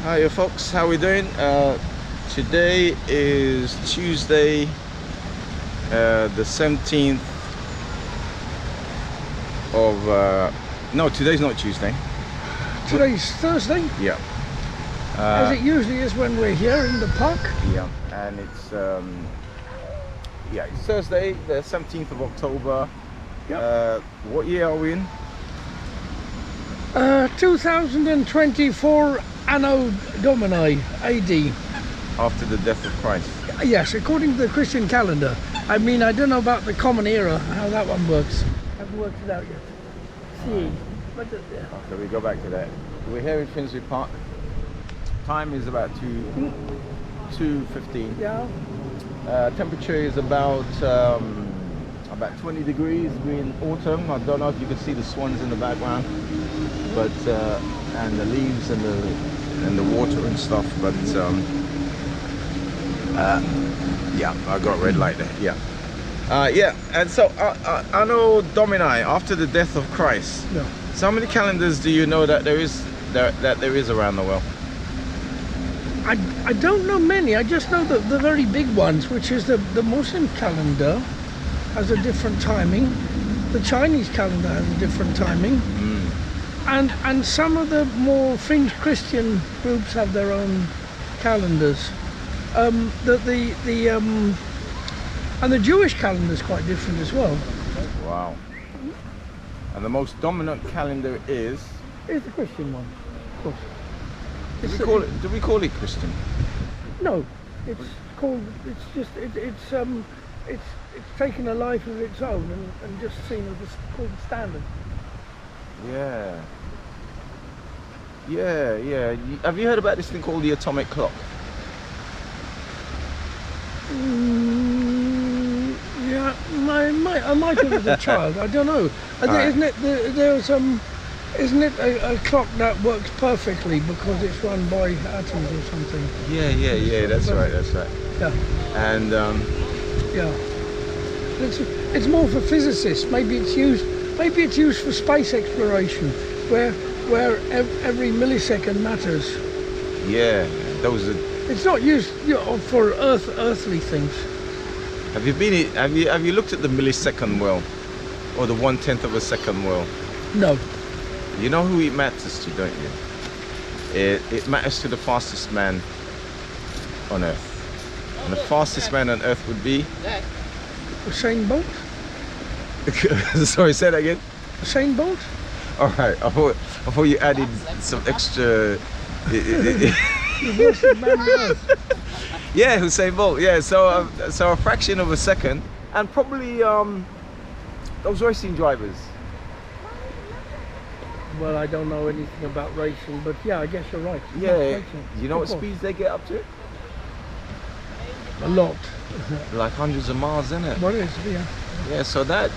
Hiya folks, how we doing? Today is Tuesday, the 17th of no, today's not Tuesday. Today's Thursday, Yeah. as it usually is when we're here in the park. Yeah, and it's it's Thursday, the 17th of October. Yep. What year are we in? 2024 Anno Domini AD. After the death of Christ. Yes, according to the Christian calendar. I mean, I don't know about the common era, how that one works. I haven't worked it out yet. See, but So we go back to that. We're here in Finsbury Park. Time is about 2:15. yeah. Temperature is about 20 degrees. We're in autumn. I don't know if you can see the swans in the background, but and the leaves and the water and stuff. But yeah, I got red light there. Yeah, yeah. And so Anno Domini, after the death of Christ. No. So how many calendars do you know that there is around the world? I don't know many. I just know the very big ones, which is the Muslim calendar has a different timing. The Chinese calendar has a different timing. And some of the more fringe Christian groups have their own calendars. And the Jewish calendar is quite different as well. Wow. And the most dominant calendar is? It's the Christian one, of course. Do we call it Christian? No, it's called. It's just. It's taken a life of its own and just seen as called the standard. Yeah. Yeah, yeah. Have you heard about this thing called the atomic clock? Yeah, I might have as a child. I don't know. Isn't it? Isn't it a clock that works perfectly because it's run by atoms or something? Yeah. That's right. Yeah. And yeah. It's more for physicists. Maybe it's used for space exploration, where every millisecond matters. yeah, those are. It's not used for earthly things. Have you looked at the millisecond world, or the 1/10 of a second world? No. You know who it matters to, don't you? It matters to the fastest man on Earth, and the fastest man on Earth would be. Usain Bolt. Sorry, say that again. Usain Bolt. All right. I thought you added some extra. The worst man on Earth. Yeah, Usain Bolt. Yeah, so a fraction of a second, and probably those racing drivers. Well, I don't know anything about racing, but yeah, I guess you're right. Yeah. You know what speeds they get up to? A lot. Like hundreds of miles, isn't it? What is? Yeah. Yeah. So that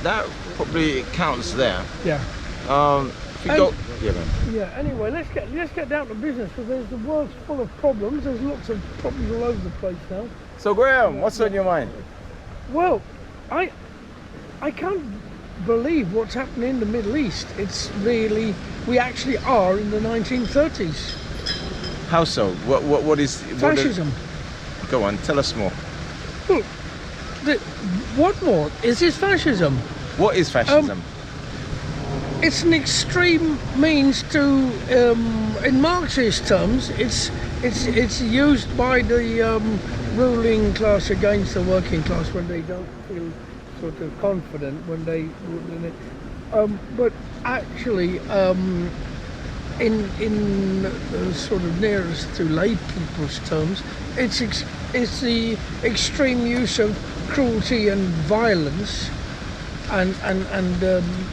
probably counts there. Yeah. If you go. Yeah, man. Yeah. Anyway, let's get down to business, because the world's full of problems. There's lots of problems all over the place now. So Graham, what's on your mind? Well, I can't believe what's happening in the Middle East. It's really, we actually are in the 1930s. How so? What is Fascism. Go on, tell us more. Look, what more? Is this fascism? What is fascism? It's an extreme means to, in Marxist terms, it's used by the ruling class against the working class when they don't feel sort of confident but actually in sort of nearest to lay people's terms, it's the extreme use of cruelty and violence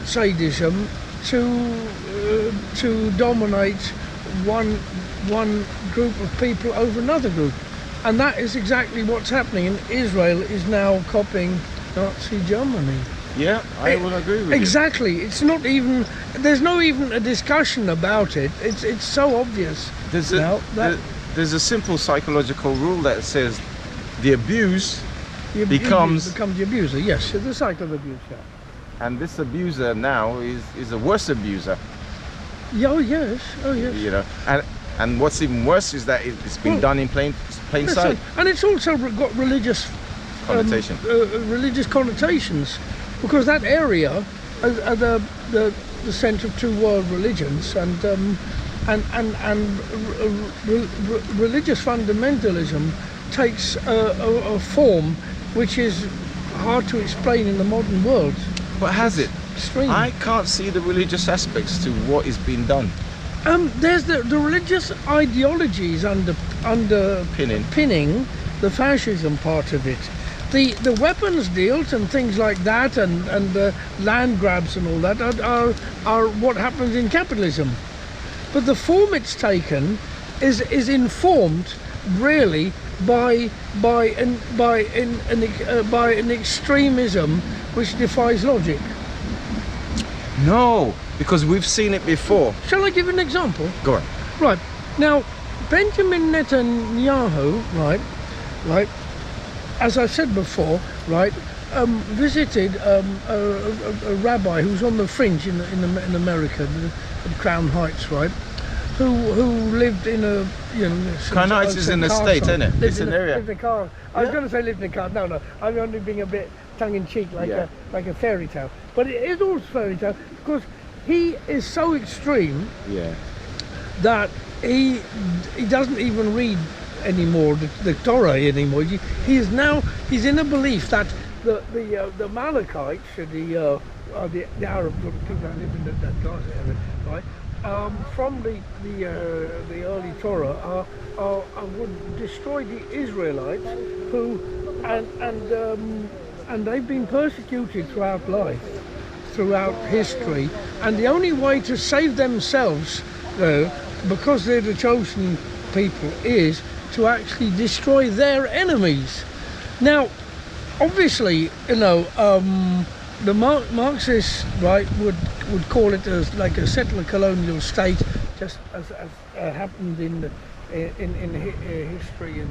sadism to dominate one group of people over another group, and that is exactly what's happening. And Israel is now copying Nazi Germany. Yeah, I will agree with Exactly. It's not even. There's no even a discussion about it. It's so obvious. There's a simple psychological rule that says the abuse the becomes the abuser. Yes, the cycle of abuse. Yeah. and this abuser now is a worse abuser. Oh yes. Oh yes. You know, and what's even worse is that it's been done in plain That's sight. it. And it's also got religious Connotation. religious connotations, because that area are the centre of two world religions, and religious fundamentalism takes a form which is hard to explain in the modern world. But has it? Extreme. I can't see the religious aspects to what is being done. There's the religious ideologies underpinning the fascism part of it. The weapons deals and things like that, and the land grabs and all that are what happens in capitalism. But the form it's taken is informed really by an extremism which defies logic. No, because we've seen it before. Shall I give an example? Go on. Right. Now, Benjamin Netanyahu, right, as I said before, right, visited a rabbi who's on the fringe in America, at Crown Heights, right, who lived in a, you know... Crown Heights is in the state, isn't it? It's an area. Lived in a car. I was going to say lived in a car. No, I'm only being a bit tongue-in-cheek, like a fairy tale. But it is also fairy tale because he is so extreme that he doesn't even read anymore the Torah anymore. He's in a belief that the Amalekites, the Arab people that live in that Gaza area, right, from the early Torah would destroy the Israelites, who and they've been persecuted throughout life, throughout history, and the only way to save themselves, because they're the chosen people, is to actually destroy their enemies. Now, obviously, you know, the Marxists, right, would call it as like a settler colonial state, just as happened in history in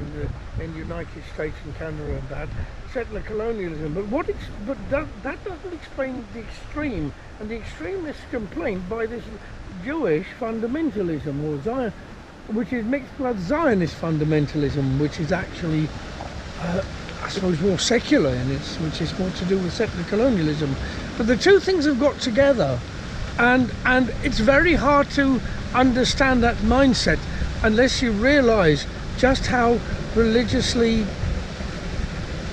the United States and Canada and that settler colonialism. But that doesn't explain the extreme, and the extremist complaint by this Jewish fundamentalism, or Zion, which is mixed with Zionist fundamentalism, which is actually, I suppose, more secular in its, which is more to do with settler colonialism. But the two things have got together, and it's very hard to understand that mindset unless you realise just how religiously,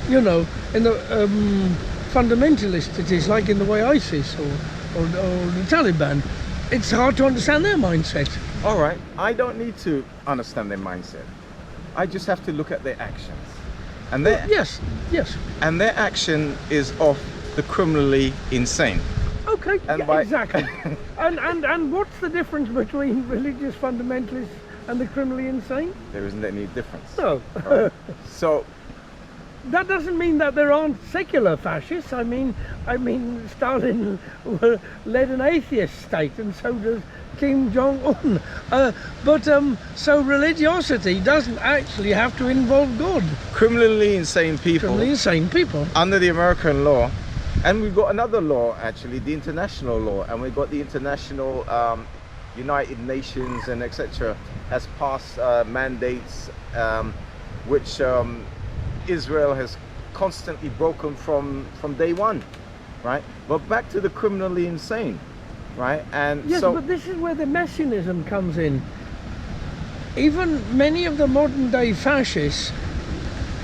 you know, in the fundamentalist it is, like in the way ISIS or the Taliban. It's hard to understand their mindset. All right, I don't need to understand their mindset. I just have to look at their actions. And their yes. And their action is of the criminally insane. Okay, exactly. and what's the difference between religious fundamentalists and the criminally insane? There isn't any difference. No. Right. So that doesn't mean that there aren't secular fascists. I mean, Stalin led an atheist state, and so does Kim Jong-un. So religiosity doesn't actually have to involve God. Criminally insane people. Criminally insane people. Under the American law, and we've got another law, actually, the international law, and we've got the international United Nations and etc. has passed mandates which Israel has constantly broken from day one, right? But back to the criminally insane, right? And yes, so, but this is where the messianism comes in. Even many of the modern day fascists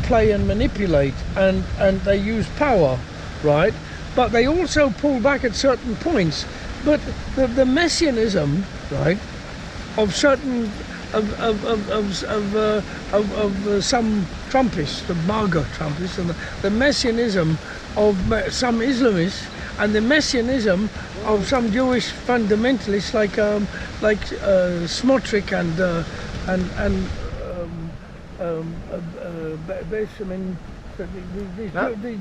play and manipulate, and they use power, right? But they also pull back at certain points. But the messianism, right, of certain of some Trumpists, the MAGA Trumpists, and the messianism of some Islamists and the messianism of some Jewish fundamentalists like Smotrich and Benjamin.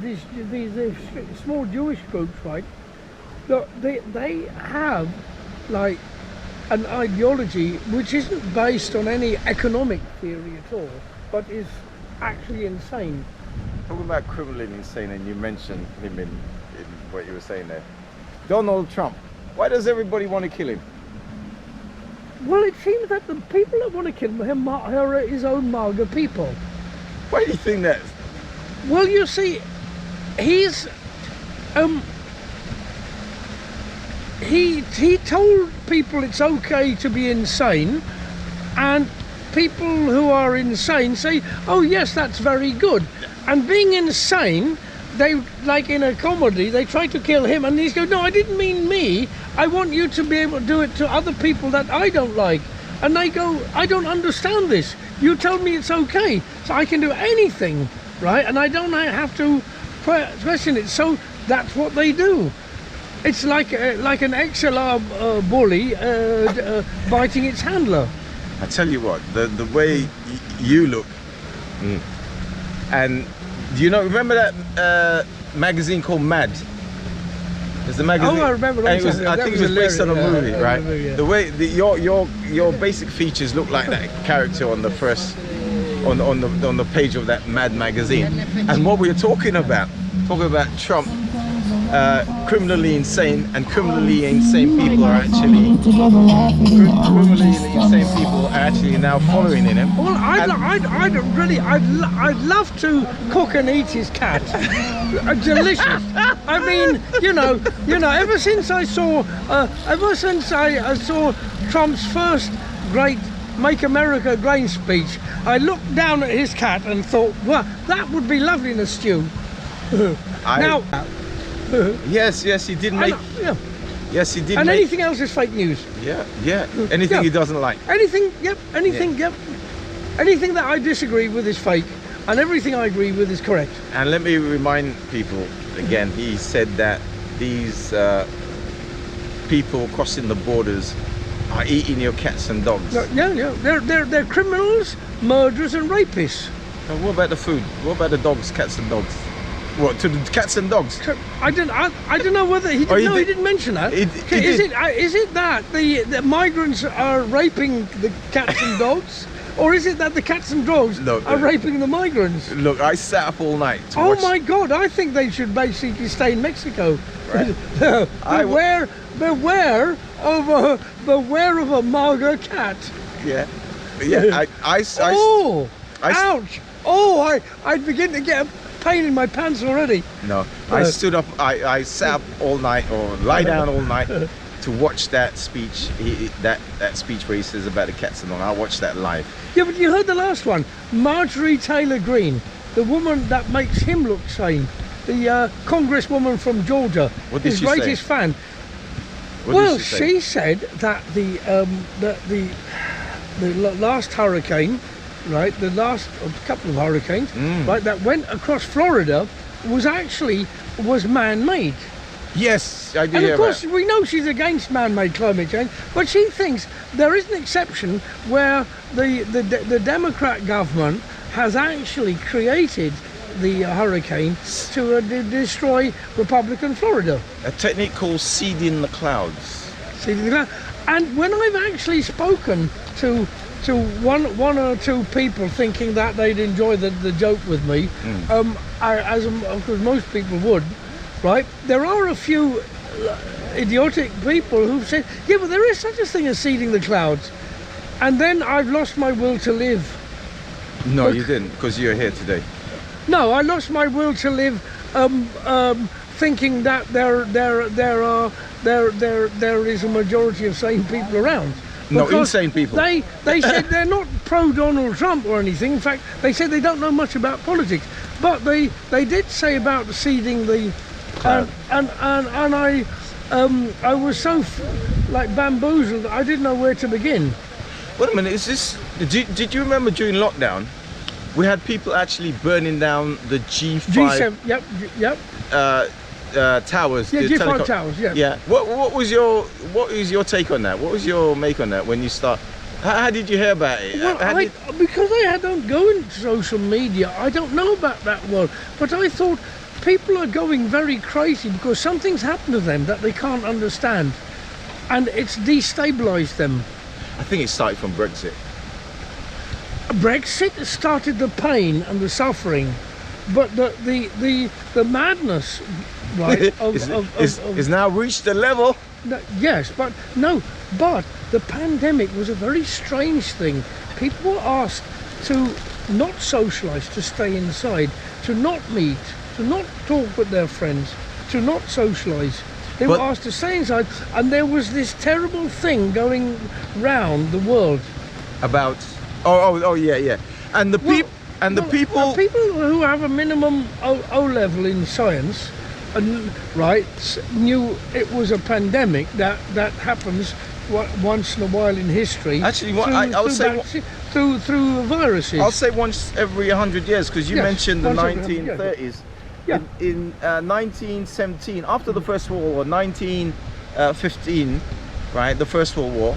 These small Jewish groups, right? They have like an ideology which isn't based on any economic theory at all, but is actually insane. Talking about criminally insane, and you mentioned him in what you were saying there. Donald Trump. Why does everybody want to kill him? Well, it seems that the people that want to kill him are his own MAGA people. Why do you think that? Well, you see, he's he told people it's okay to be insane, and people who are insane say, oh yes, that's very good. And being insane, they, like in a comedy, they try to kill him, and he's going, no, I didn't mean me, I want you to be able to do it to other people that I don't like. And they go, I don't understand this, you told me it's okay, so I can do anything, right? And I don't have to question it. So that's what they do. It's like an XLR bully biting its handler. I tell you what, the way you look, and do you know? Remember that magazine called Mad? There's the magazine. Oh, I remember. And it was, I think it was based on a movie, right? Yeah. The way your basic features look like that character on the first on the page of that Mad magazine. And what we were talking about Trump. Criminally insane, and criminally insane people are actually now following in him. Well, I'd love to cook and eat his cat. Delicious. I mean, you know, ever since I saw Trump's first great Make America Great speech, I looked down at his cat and thought, well, that would be lovely in a stew. Yes, he did make. Yeah. Yes, he did. And make, anything else is fake news. Yeah. Anything he doesn't like. Anything. Anything that I disagree with is fake, and everything I agree with is correct. And let me remind people again. He said that these people crossing the borders are eating your cats and dogs. Yeah. They're criminals, murderers, and rapists. And what about the food? What about the dogs, cats and dogs? What, to the cats and dogs? I don't know whether he did. He didn't mention that. Is it that the migrants are raping the cats and dogs, or is it that the cats and dogs are raping the migrants? Look, I sat up all night to watch. Oh my God! I think they should basically stay in Mexico. Right. beware of a MAGA cat. Yeah. Ouch! Oh, I begin to get a pain in my pants already. No, I stood up. I sat up all night, or lie down all night, to watch that speech. That speech where he says about the cats and all. I watched that live. Yeah, but you heard the last one. Marjorie Taylor Greene, the woman that makes him look sane, the congresswoman from Georgia, his greatest fan. Well, she said that the last hurricane, right, the last couple of hurricanes, right, that went across Florida was man-made. Yes, I do. And of course, we know she's against man-made climate change, but she thinks there is an exception where the Democrat government has actually created the hurricane to destroy Republican Florida. A technique called seeding the clouds. Seeding the clouds. And when I've actually spoken to one or two people thinking that they'd enjoy the joke with me, as most people would, right? There are a few idiotic people who've said, yeah, but there is such a thing as seeding the clouds. And then I've lost my will to live. No, you didn't, because you're here today. No, I lost my will to live, thinking that there is a majority of sane people around. No, insane people. They said they're not pro Donald Trump or anything. In fact, they said they don't know much about politics. But they did say about seeding the and I was so bamboozled I didn't know where to begin. Wait a minute, is this? Did you remember during lockdown, we had people actually burning down the G5? G7. Yep. towers. Yeah, the G5 towers. Yeah. Yeah. What is your take on that? What was your make on that when you start? How did you hear about it? Well, because I don't go into social media, I don't know about that world. But I thought people are going very crazy because something's happened to them that they can't understand, and it's destabilised them. I think it started from Brexit. Brexit started the pain and the suffering, but the madness, right? Is now reached the level. Yes, but the pandemic was a very strange thing. People were asked to not socialise, to stay inside, to not meet, to not talk with their friends, to not socialise. They were asked to stay inside, and there was this terrible thing going round the world About yeah, and the people people who have a minimum O level in science, and right, knew it was a pandemic that happens once in a while in history. Actually, I would say through viruses. I'll say once every 100 years, because you mentioned the 1930s. Yeah. In 1917, after the First World War, 1915, right, the First World War,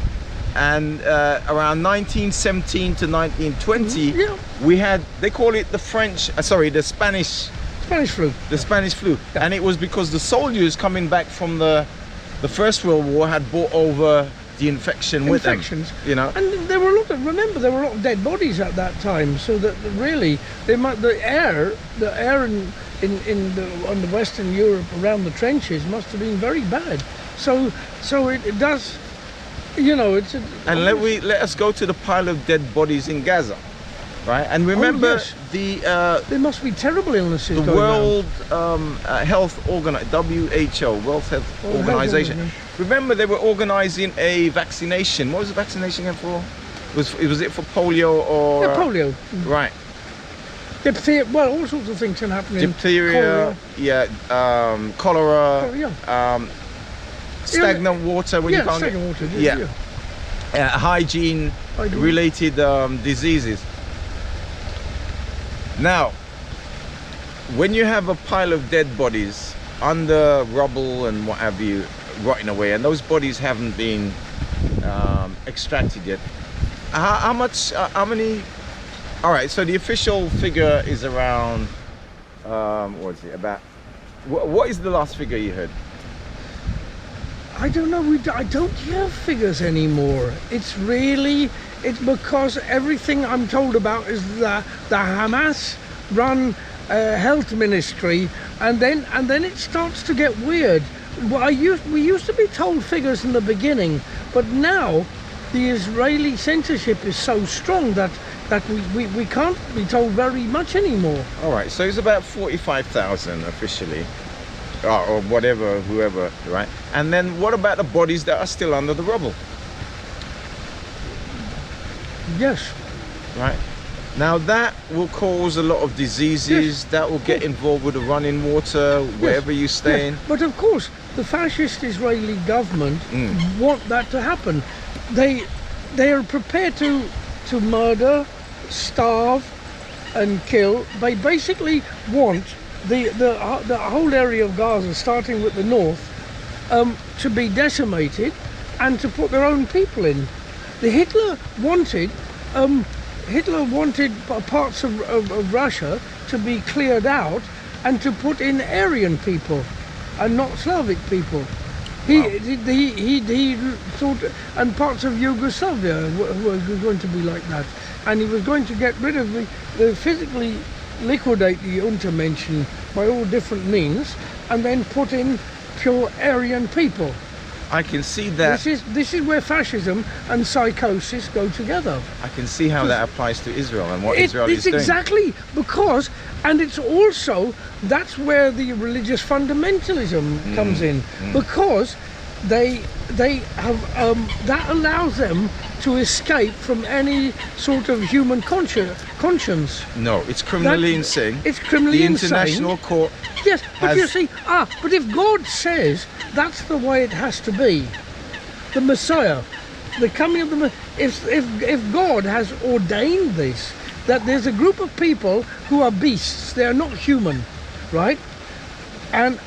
and around 1917 to 1920, we had, they call it the Spanish flu. The Spanish flu, and it was because the soldiers coming back from the First World War had brought over the infection with them, you know. And there were a lot of dead bodies at that time, so that really the air on the Western Europe around the trenches must have been very bad. So it does, you know, it's. And let us go to the pile of dead bodies in Gaza, right? And remember there must be terrible illnesses. The World Health WHO, World Health Organization. Remember, they were organizing a vaccination. What was the vaccination again for? Was it for polio or? Yeah, polio. Right. Diphtheria. Well, all sorts of things can happen. Diphtheria. Cholera. Stagnant water when you can't stagnant water. Hygiene related diseases. Now, when you have a pile of dead bodies under rubble and what have you, rotting away, and those bodies haven't been extracted yet, how many? All right, so the official figure is around, what is it, about, what is the last figure you heard? I don't know, I don't hear figures anymore. It's because everything I'm told about is the Hamas run health ministry, and then it starts to get weird. We used to be told figures in the beginning, but now the Israeli censorship is so strong that we can't be told very much anymore. All right, so it's about 45,000 officially, or whatever, whoever, right? And then what about the bodies that are still under the rubble? Yes. Right. Now that will cause a lot of diseases. That will get involved with the running water wherever you stay in. But of course, the fascist Israeli government want that to happen. They are prepared to murder, starve, and kill. They basically want the whole area of Gaza, starting with the north, to be decimated, and to put their own people in. Hitler wanted parts of Russia to be cleared out and to put in Aryan people and not Slavic people. He thought, and parts of Yugoslavia were going to be like that, and he was going to get rid of physically liquidate the Untermenschen by all different means, and then put in pure Aryan people. I can see that. This is where fascism and psychosis go together. I can see how that applies to Israel and what Israel is doing. It's exactly because, and it's also, that's where the religious fundamentalism comes in, because they have that allows them to escape from any sort of human conscience. No, it's criminally insane. It's criminally insane. The International Court. Yes, but you see, but if God says that's the way it has to be, the Messiah, the coming of the, if God has ordained this, that there's a group of people who are beasts, they are not human, right? and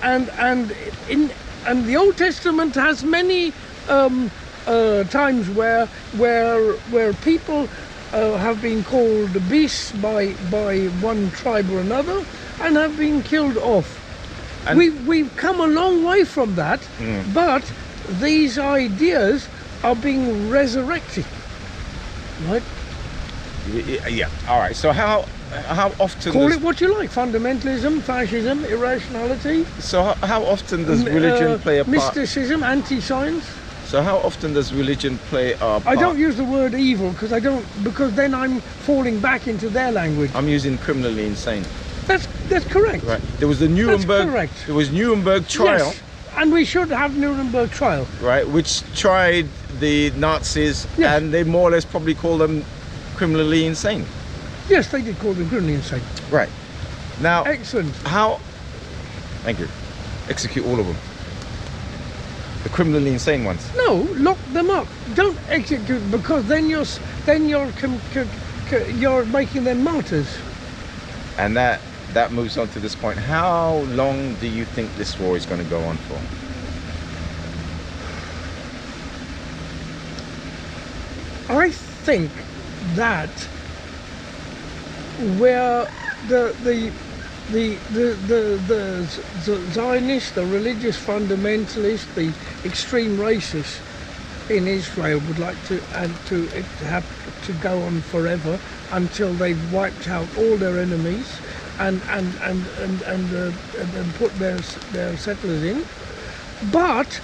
and the Old Testament has many times where people have been called beasts by one tribe or another and have been killed off. And We've come a long way from that, but these ideas are being resurrected, right? yeah. All right. So how often Call does, it what you like: fundamentalism, fascism, irrationality, so how often does religion play a part? mysticism, anti-science. So how often does religion play a part? I don't use the word evil because then I'm falling back into their language. I'm using criminally insane. That's correct. Right. There was the Nuremberg. correct. There was Nuremberg trial, Yes, and we should have Nuremberg trial. right, which tried the Nazis, Yes. and they more or less probably call them criminally insane. Yes, they did call them criminally insane. Right. Now, Excellent. how? Thank you. Execute all of them. The criminally insane ones. No, lock them up. Don't execute because then you're making them martyrs. And that moves on to this point. How long do you think this war is going to go on for? I think that where the Zionists, the religious fundamentalists, the extreme racists in Israel would like to it to have to go on forever until they've wiped out all their enemies and put their settlers in, but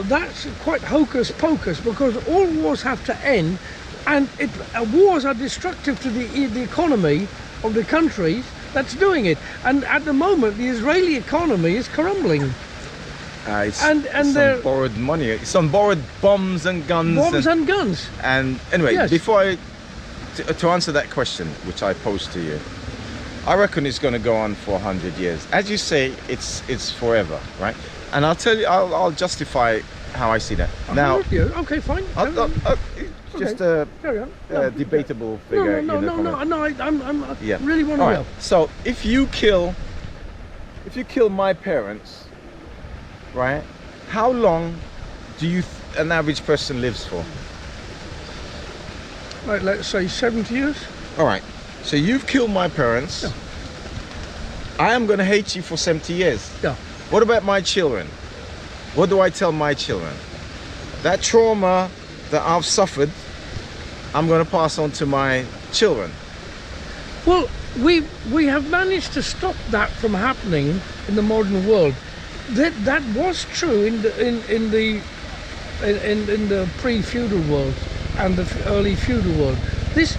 that's quite hocus pocus because all wars have to end, and wars are destructive to the economy of the countries that's doing it. And at the moment, the Israeli economy is crumbling. It's And on borrowed money. It's on borrowed bombs and guns. Bombs and guns. And anyway, Yes. before to answer that question, which I posed to you, I reckon it's going to go on for 100 years. As you say, it's forever, right? And I'll tell you, I'll justify how I see that. Now, Okay, fine. just a Carry on. No, debatable figure. No, in the comment. I'm Yeah. really want to All know. right. So if you kill my parents, right? How long do you an average person lives for? Like, let's say 70 years. All right. So you've killed my parents. Yeah. I am going to hate you for 70 years. Yeah. What about my children? What do I tell my children? That trauma that I've suffered, I'm going to pass on to my children. Well, we have managed to stop that from happening in the modern world. That was true in the pre-feudal world and the early feudal world. This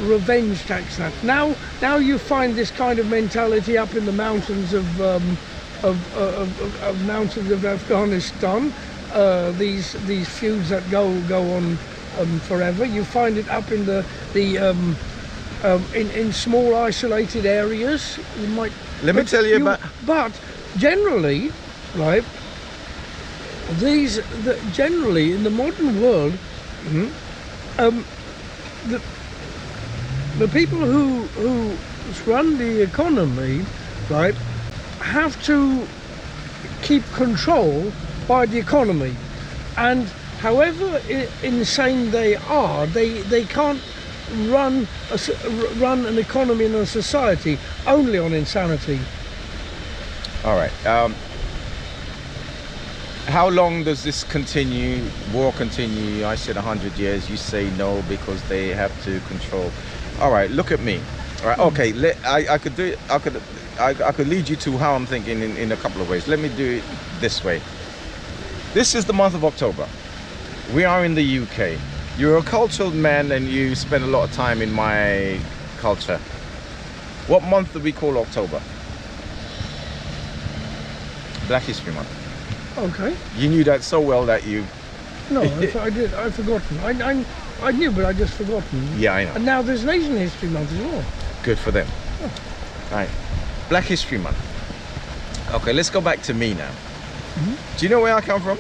revenge tax. Now you find this kind of mentality up in the mountains of mountains of Afghanistan. These feuds that go on forever. You find it up in in small isolated areas. You might. Let me tell you about. But generally, right? Generally in the modern world, the people who run the economy, right, have to keep control by the economy, and however insane they are, they can't run an economy and a society only on insanity. All right. How long does this continue? War continue? I said 100 years. You say no because they have to control. All right. Look at me. All right. Okay. I could do it. I could lead you to how I'm thinking in a couple of ways. Let me do it this way. This is the month of October. We are in the UK. You're a cultural man and you spend a lot of time in my culture. What month do we call October? Black History Month. Okay. You knew that so well that you... No, I did. I've forgotten. I knew, but I just forgotten. Yeah, I know. And now there's an Asian History Month as well. Good for them. Oh. Right. Black History Month. Okay, let's go back to me now. Mhm. Do you know where I come from?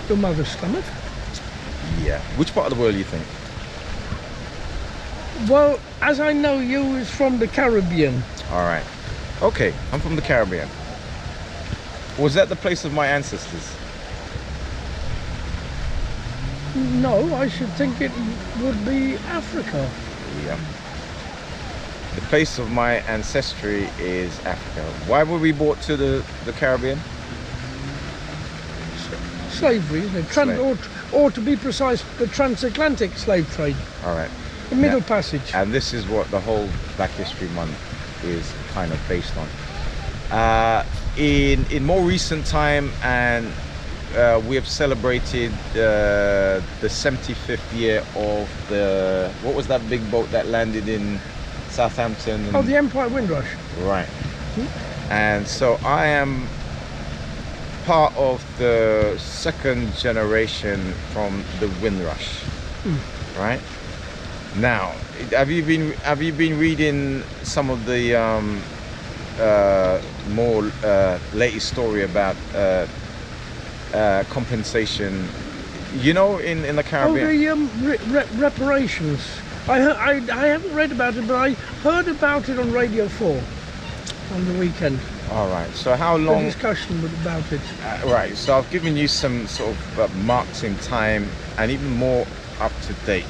Your mother's stomach. Yeah. Which part of the world do you think? Well, as I know, you is from the Caribbean. All right. Okay, I'm from the Caribbean. Was that the place of my ancestors? No, I should think it would be Africa. Yeah. The place of my ancestry is Africa. Why were we brought to the Caribbean? Slavery, isn't it? Or to be precise, the transatlantic slave trade, All right. the Middle Yeah. Passage. And this is what the whole Black History Month is kind of based on. In more recent time, and we have celebrated the 75th year of the, what was that big boat that landed in Southampton? Oh, the Empire Windrush. Right. And so I am part of the second generation from the Windrush. Right. Now, have you been reading some of the more latest story about compensation? You know, in the Oh, Caribbean. the reparations. I haven't read about it, but I heard about it on Radio 4 on the weekend. All right. So how The long? discussion about it. Right. So I've given you some sort of marks in time, and even more up to date,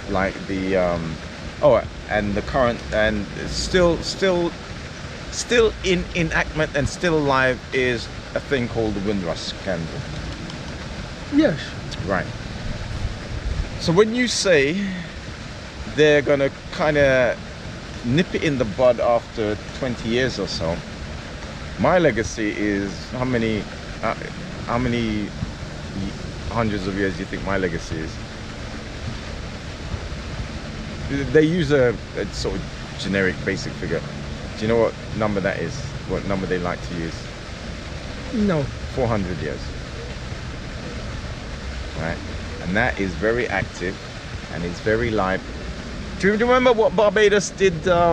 like the and the current, and still in enactment and still alive is a thing called the Windrush scandal. Yes. Right. So when you say they're gonna kind of nip it in the bud after 20 years or so, my legacy is how many hundreds of years do you think my legacy is? They use a sort of generic basic figure. Do you know what number that is? What number they like to use? No. 400 years. Right? And that is very active and it's very live. Do you remember what Barbados did a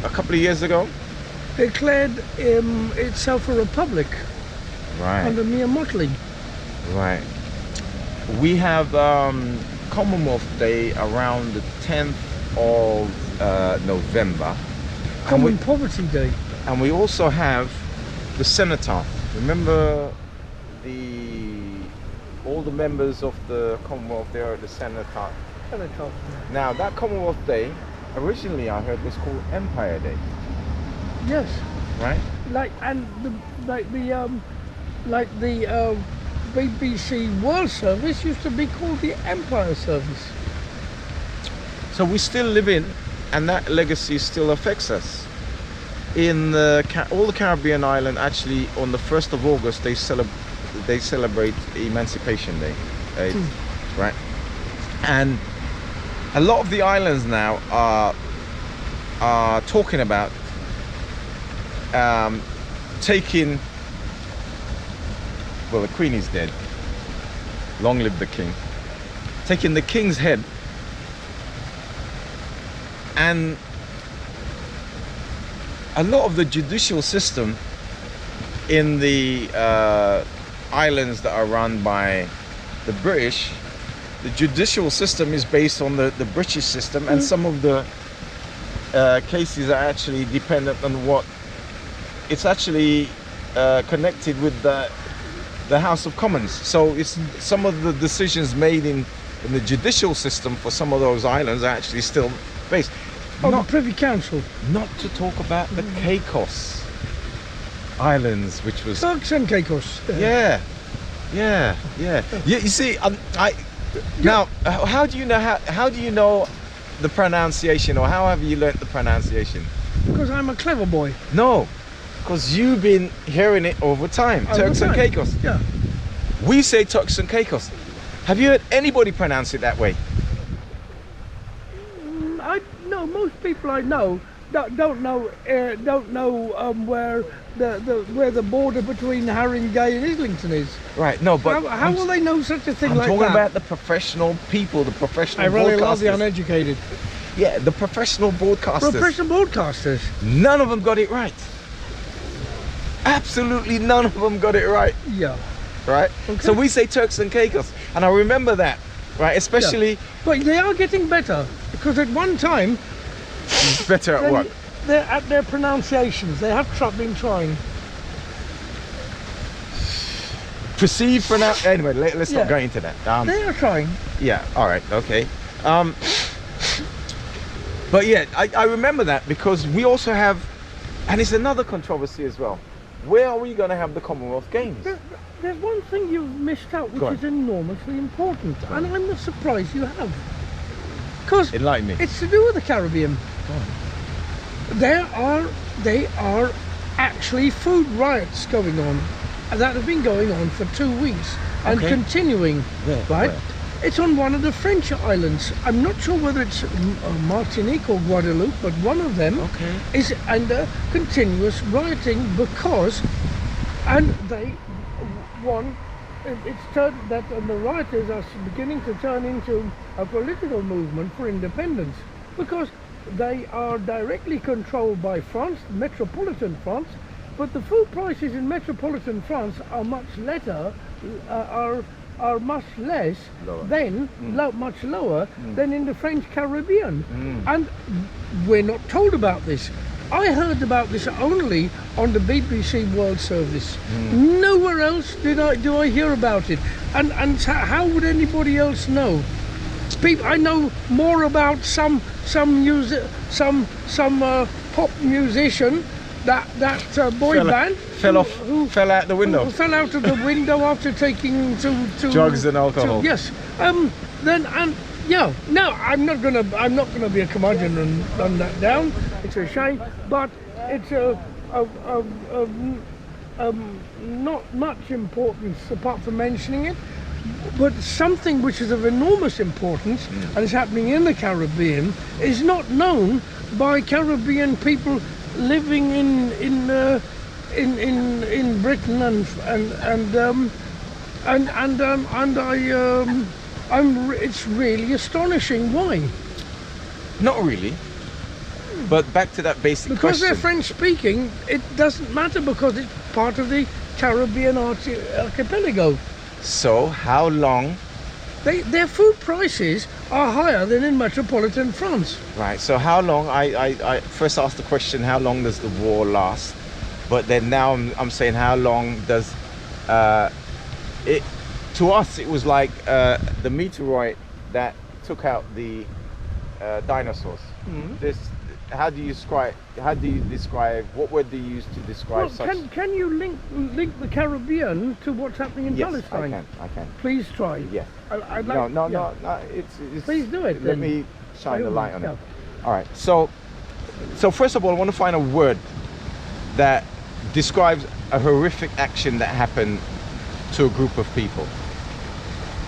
couple of years ago? Declared itself a republic Right. under Mia Mottley. Right. We have Commonwealth Day around the 10th of November. Common Poverty Day. And we also have the Cenotaph. Remember all the members of the Commonwealth there at the Cenotaph. Now that Commonwealth Day, originally I heard was called Empire Day. Yes. Right? Like the BBC World Service used to be called the Empire Service. So we still live in, and that legacy still affects us. In all the Caribbean island, actually, on the 1st of August, they celebrate Emancipation Day, right? And a lot of the islands now are talking about taking. Well, the Queen is dead. Long live the King. Taking the King's head and a lot of the judicial system in the islands that are run by the British, the judicial system is based on the British system, and some of the cases are actually dependent on what it's actually connected with the House of Commons. So it's some of the decisions made in the judicial system for some of those islands are actually still based. The Privy Council. Not to talk about the Caicos Islands, which was Turks and Caicos. yeah. You see, now how do you know the pronunciation, or how have you learnt the pronunciation? Because I'm a clever boy. No, because you've been hearing it over time. Turks and Caicos. Yeah. We say Turks and Caicos. Have you heard anybody pronounce it that way? No, most people I know don't know where the border between Haringey and Islington is. Right. No, but how will they know such a thing I'm like that? talking about the professional people, the professional I really love the broadcasters. uneducated. Yeah, the professional broadcasters. Professional broadcasters. None of them got it right. Absolutely none of them got it right. Yeah. Right? Okay. So we say Turks and Caicos. And I remember that right? Especially But they are getting better, because at one time better at what? they're at their pronunciations. They have been trying. Perceived pronounce. Anyway, let's Yeah. not go into that. They are trying. Yeah. All right. Okay. But yeah, I remember that because we also have, and it's another controversy as well. Where are we going to have the Commonwealth Games? There's one thing you've missed out, Go which on. is enormously important, and I'm not surprised you have. Because Enlighten me. it's to do with the Caribbean. They are actually food riots going on, and that have been going on for 2 weeks and Okay. continuing. Where? Right? Where? It's on one of the French islands. I'm not sure whether it's Martinique or Guadeloupe, but one of them Okay. is under continuous rioting because, and they won. It's turned that, and the rioters are beginning to turn into a political movement for independence because they are directly controlled by France, metropolitan France, but the food prices in metropolitan France are much lesser, are much less Lower. than much lower than in the French Caribbean, Mm. and we're not told about this. I heard about this only on the BBC World Service. Nowhere else do I hear about it. And how would anybody else know? I know more about some pop musician that boy band Fell out the window. who fell out of the window after taking to Drugs and alcohol. yes. Then yeah. No, I'm not gonna be a curmudgeon and run that down. It's a shame, but it's not much importance apart from mentioning it. But something which is of enormous importance and is happening in the Caribbean is not known by Caribbean people living in Britain it's really astonishing. Why? Not really. But back to that basic Because question. they're French speaking, it doesn't matter because it's part of the Caribbean archipelago. So how long? Their food prices are higher than in metropolitan France. Right. So how long? I first asked the question, how long does the war last? But then now I'm saying, how long does it? To us, it was like the meteorite that took out the dinosaurs. This. How do you describe? What word do you use to describe Well, such? can you link the Caribbean to what's happening in Yes, Palestine? I can. Please try. Yes. I'd like, No. yeah. It's Please do it, Let then. me shine By the all light on means, it. All right. So first of all, I want to find a word that describes a horrific action that happened to a group of people.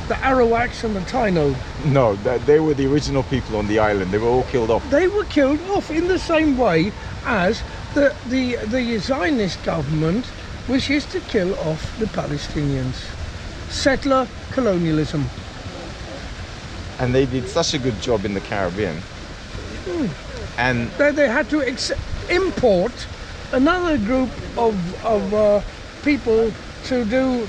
The Arawaks and the Taino. No, they were the original people on the island. They were all killed off. They were killed off in the same way as the Zionist government wishes to kill off the Palestinians. Settler colonialism. And they did such a good job in the Caribbean. And They had to import another group of people to do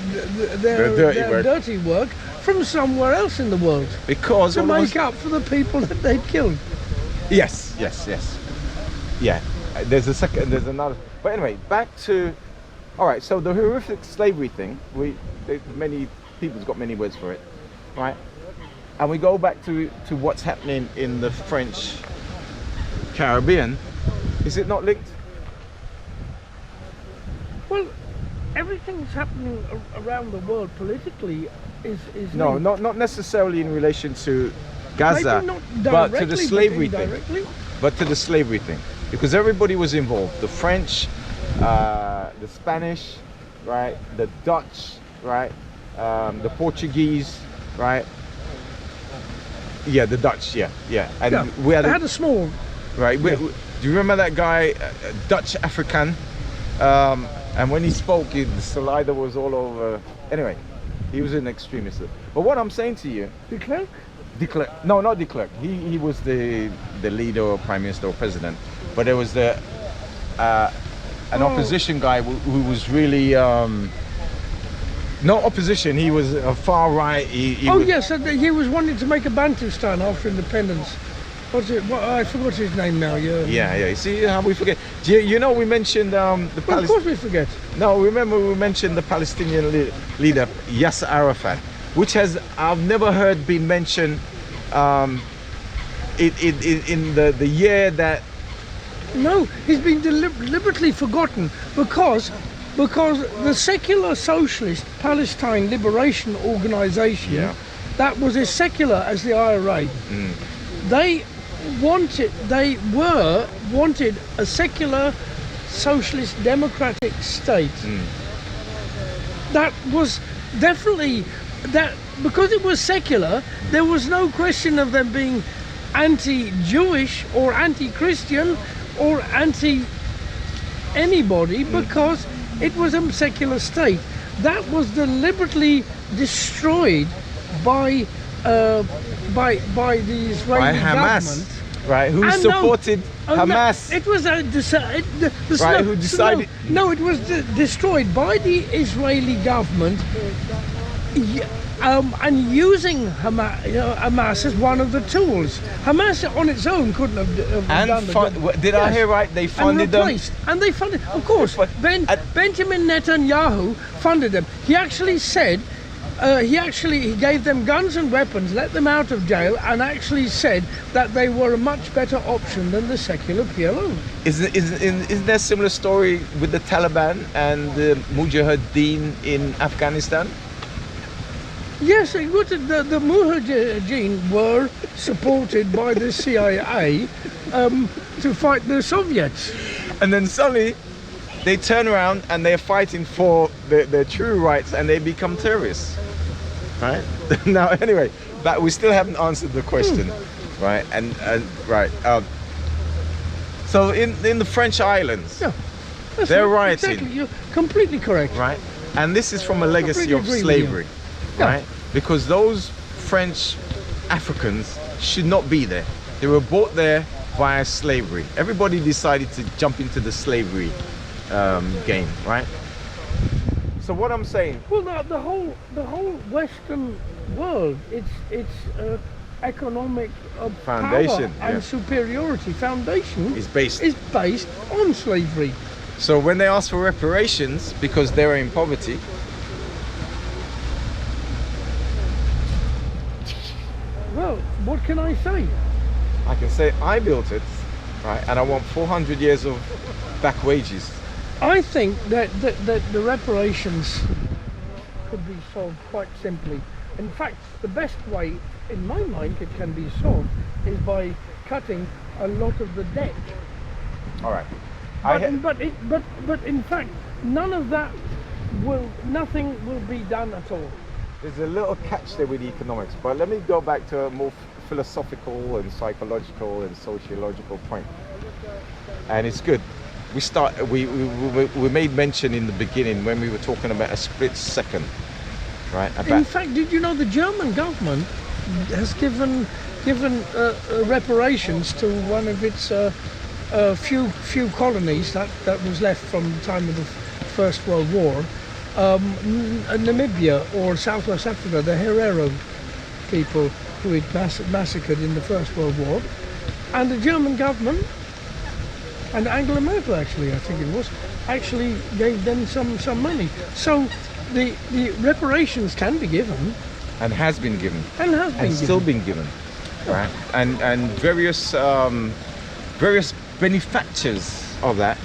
their dirty work from somewhere else in the world because to all of us- make up for the people that they'd killed. Yes. Yeah. There's another. But anyway, back to. All right. So the horrific slavery thing. Many people's got many words for it, right? And we go back to what's happening in the French Caribbean. Is it not linked? Well, everything that's happening around the world politically is No, linked. not necessarily in relation to Gaza, Maybe not but to directly, the slavery thing. indirectly. But to the slavery thing, because everybody was involved. The French, the Spanish, right? The Dutch, right? The Portuguese, right? Yeah, the Dutch, yeah. And Yeah, we had, they had a small. right? Do you remember that guy, Dutch African? And when he spoke, the saliva was all over. Anyway, he was an extremist. But what I'm saying to you, De Klerk? De Klerk, no, not De Klerk. He was the leader or prime minister or president. But there was an opposition guy who was really No opposition. He was a far right. He Oh was, yes, he was wanting to make a Bantustan after independence. What's it? I forgot his name now. Yeah. Yeah. You see how we forget? You know, we mentioned the Well, of Palestinian. course we forget. No, remember we mentioned the Palestinian leader Yasser Arafat, which has I've never heard been mentioned in the year that. No, he's been deliberately forgotten because the secular socialist Palestine Liberation Organization, Yeah. that was as secular as the IRA. They wanted a secular socialist democratic state. That was definitely that because it was secular, there was no question of them being anti-Jewish or anti-Christian or anti-anybody because it was a secular state. That was deliberately destroyed by the Israeli Hamas, government. right? Who And no, supported oh, no, Hamas? it was Right, who decided- No, it was destroyed by the Israeli government, and using Hamas as one of the tools. Hamas on its own couldn't have And done the job. did I Yes. hear right? They And funded them. replaced, and they funded, of course. But- Benjamin Netanyahu funded them. He actually said. He gave them guns and weapons, let them out of jail, and actually said that they were a much better option than the secular PLO. Isn't there a similar story with the Taliban and the Mujahideen in Afghanistan? Yes, the Mujahideen were supported by the CIA to fight the Soviets. And then suddenly they turn around and they're fighting for their true rights and they become terrorists. Right? Now, anyway, but we still haven't answered the question. Right? And right. So in the French islands, Yeah, that's they're right, rioting. Exactly, you're completely correct. Right? And this is from a legacy Completely of agree with slavery. Yeah. Right? Because those French Africans should not be there. They were brought there via slavery. Everybody decided to jump into the slavery game, right? So what I'm saying, Well, the whole Western world, its economic Foundation, power and yeah. superiority foundation is based. is based on slavery. So when they ask for reparations because they were in poverty, Well, what can I say? I can say I built it, right? And I want 400 years of back wages. I think that the reparations could be solved quite simply. In fact, the best way, in my mind, it can be solved is by cutting a lot of the debt. All right. But in fact, nothing will be done at all. There's a little catch there with economics, but let me go back to a more philosophical and psychological and sociological point. And it's good. We made mention in the beginning when we were talking about a split second, right? In fact, did you know the German government has given reparations to one of its few colonies that was left from the time of the First World War, Namibia or Southwest Africa, the Herero people who it massacred in the First World War, and the German government and Angela Merkel, actually, I think it was, actually gave them some money. So the reparations can be given and has been given and has been and given. still been given, right? And various benefactors of that,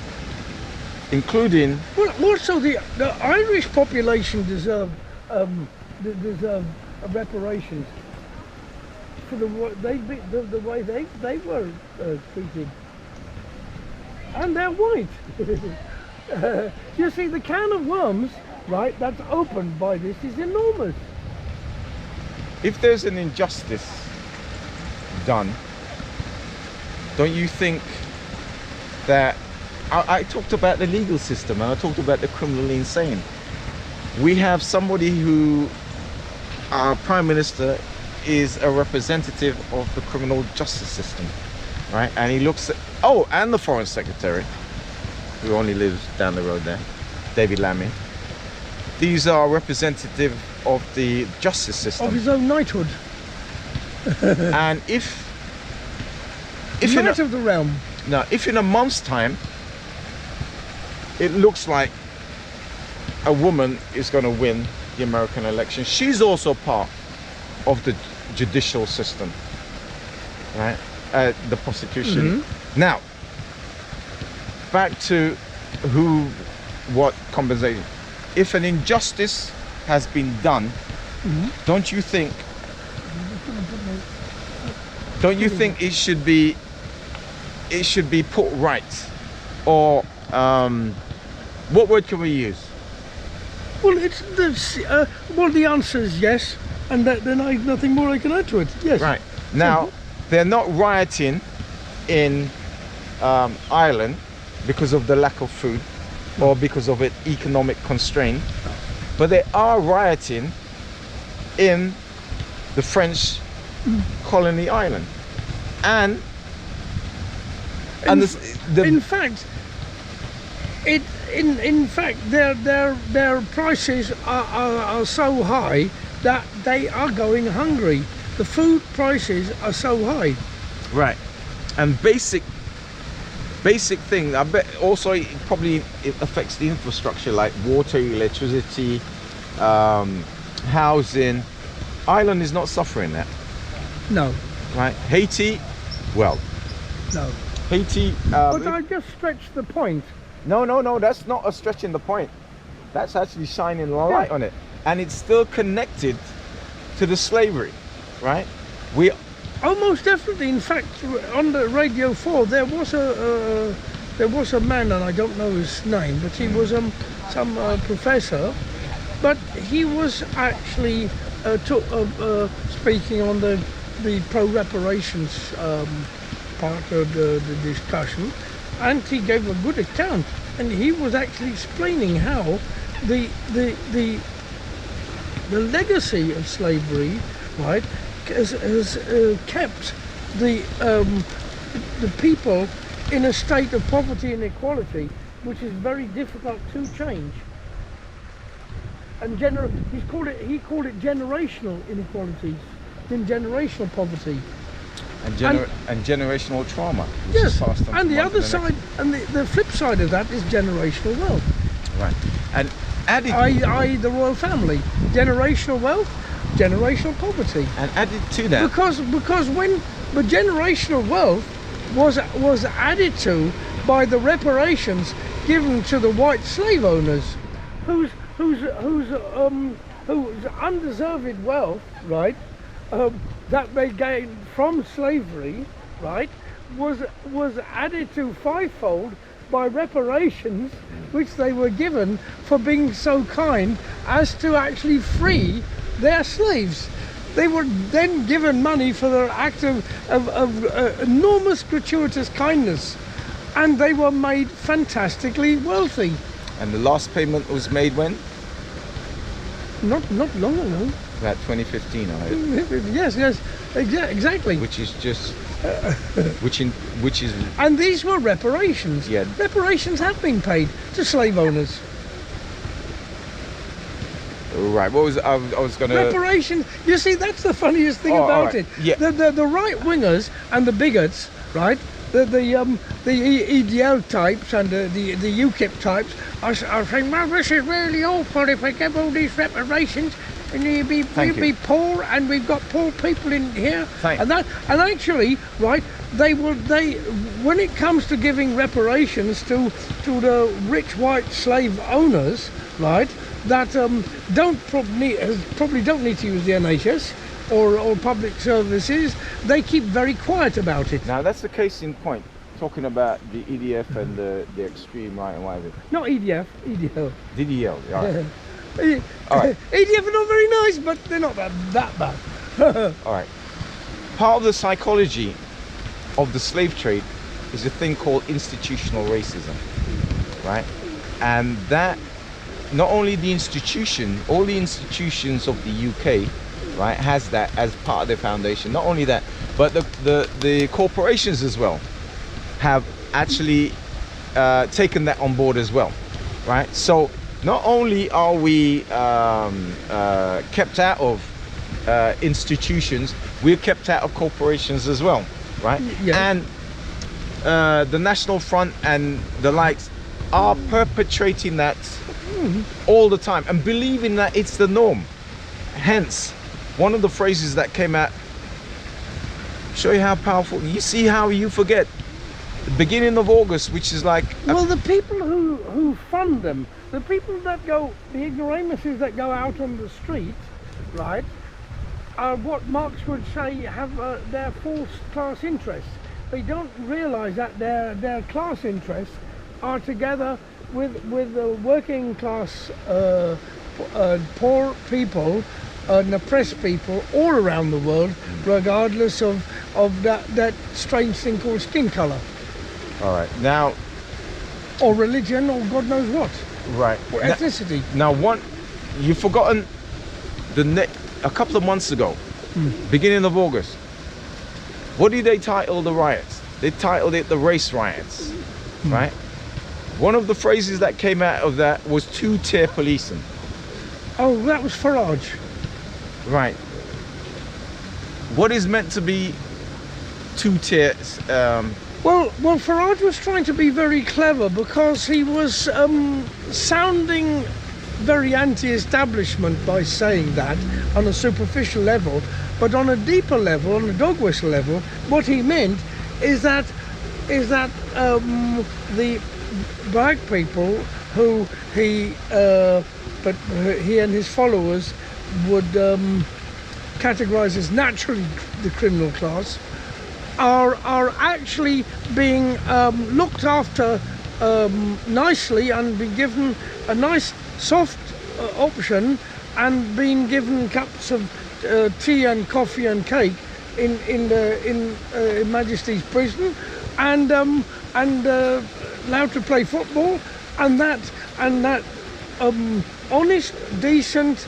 including Well, also the Irish population deserve reparations for the way they were treated, and they're white. You see, the can of worms, right, that's opened by this is enormous. if there's an injustice done, don't you think that I talked about the legal system and I talked about the criminally insane. We have somebody who, our Prime Minister, is a representative of the criminal justice system, right? And he looks at, and the Foreign Secretary, who only lives down the road there, David Lammy. these are representative of the justice system. Of his own knighthood. And if Knight of the realm. now, if in a month's time it looks like a woman is going to win the American election, she's also part of the judicial system, right? The prosecution. Now, back to what compensation. If an injustice has been done, don't you think it should be put right? Or what word can we use? Well, the answer is yes, and then I nothing more I can add to it. Yes. Right. Now, they're not rioting in Ireland because of the lack of food or because of an economic constraint, but they are rioting in the French colony island. And In the fact, their prices are so high that they are going hungry. The food prices are so high. right, and basic thing. I bet also it affects the infrastructure like water, electricity, housing. Ireland is not suffering that, No, right? Haiti, well, no. Haiti. But I just stretched the point. No, that's not a stretching the point. That's actually shining a light on it, and it's still connected to the slavery, right? We Almost definitely. In fact, on the Radio 4, there was a man, and I don't know his name, but he was some professor, but he was actually speaking on the pro-reparations part of the discussion, and he gave a good account, and he was actually explaining how the legacy of slavery, right, has kept the people in a state of poverty and inequality, which is very difficult to change. And he called it generational inequalities, then generational poverty. and generational trauma. Which Yes, is passed on and from the one to other next. side, and the flip side of that is generational wealth. Right, and added I.e. the royal family. Generational wealth, generational poverty. and added to that. Because when the generational wealth was added to by the reparations given to the white slave owners, whose undeserved wealth, right, that they gained from slavery, right, was added to fivefold by reparations which they were given for being so kind as to actually free their slaves. They were then given money for their act of enormous gratuitous kindness, and they were made fantastically wealthy. And the last payment was made when? Not long ago. About 2015, I heard. Yes, exactly. Which is just, which is And these were reparations. Yeah. Reparations have been paid to slave owners. right. What was I was gonna? Reparations. You see, that's the funniest thing about alright. it. Yeah. The right wingers and the bigots, right? The EDL types and the UKIP types are saying, well, this is really awful if we give all these reparations. And we'll be poor, and we've got poor people in here, and actually, right? When it comes to giving reparations to the rich white slave owners, right? That probably don't need to use the NHS or public services, they keep very quiet about it. Now that's the case in point. Talking about the EDF and the extreme right and whatever. Not EDF, EDL. DDL, yeah. Right. All right. EDF are not very nice, but they're not that bad. All right. Part of the psychology of the slave trade is a thing called institutional racism, right? And that not only the institution, all the institutions of the UK, right, has that as part of their foundation. Not only that, but the corporations as well have actually taken that on board as well, right? So not only are we kept out of institutions, we're kept out of corporations as well, right? Yeah. And the National Front and the likes are perpetrating that all the time and believing that it's the norm. Hence, one of the phrases that came out, show you how powerful, you see how you forget the beginning of August, which is like Well, the people who fund them, the people that go, the ignoramuses that go out on the street, right, are what Marx would say have their false class interests. They don't realise that their class interests are together with the working class, poor people and oppressed people all around the world, regardless of that strange thing called skin colour. all right now. Or religion, or God knows what. Right. Or ethnicity. Now, you've forgotten a couple of months ago, beginning of August. What did they title the riots? They titled it the race riots, right? One of the phrases that came out of that was two-tier policing. Oh, that was Farage. Right. What is meant to be two tiers? Well, Farage was trying to be very clever because he was sounding very anti-establishment by saying that on a superficial level, but on a deeper level, on a dog whistle level, what he meant is that the black people who he and his followers would categorize as naturally the criminal class are actually being looked after nicely and be given a nice soft option and being given cups of tea and coffee and cake in Majesty's prison and allowed to play football and that honest, decent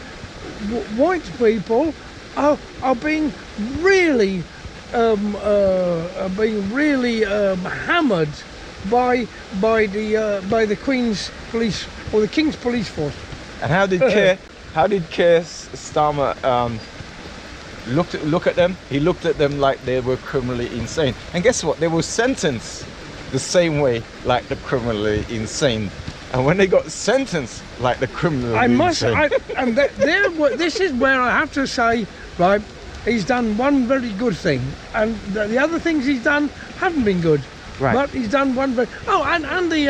white people are being really hammered by the Queen's police or the King's police force. And how did Keir Starmer look at them? He looked at them like they were criminally insane. And guess what? They were sentenced the same way like the criminally insane. And when they got sentenced like the criminally insane, this is where I have to say, right, he's done one very good thing, and the other things he's done haven't been good. Right. But he's done one very... Oh, and the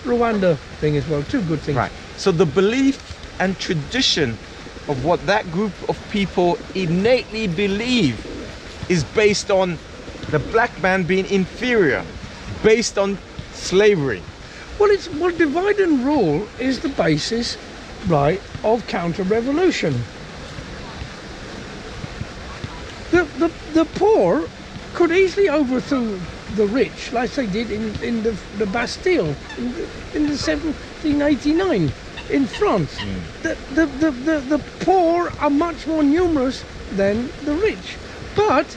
Rwanda thing as well, two good things. right. So the belief and tradition of what that group of people innately believe is based on the black man being inferior, based on slavery. Well, divide and rule is the basis, right, of counter-revolution. The poor could easily overthrow the rich, like they did in the Bastille in the 1789 in France. The poor are much more numerous than the rich, but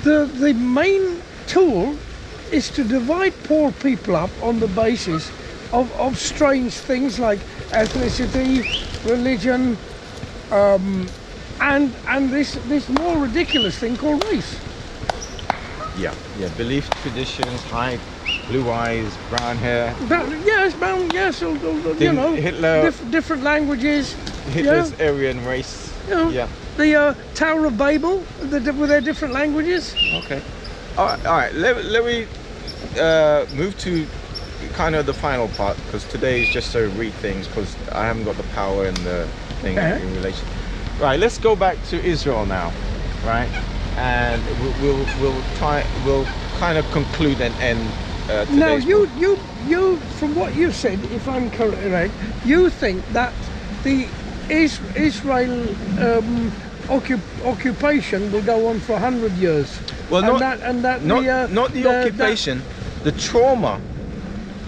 the main tool is to divide poor people up on the basis of strange things like ethnicity, religion, and this more ridiculous thing called race. Yeah. Belief, traditions, height, blue eyes, brown hair. Brown, yes, or you know, Hitler, different languages. Hitler's Aryan race. You know, Yeah. the Tower of Babel with their different languages. Okay. All right. Let me move to kind of the final part, because today is just to read things because I haven't got the power and the thing in relation. Right. Let's go back to Israel now. Right. And we'll kind of conclude and end. Now you from what you said, if I'm correct, you think that the Israel occupation will go on for 100 years. Well, not the occupation. The trauma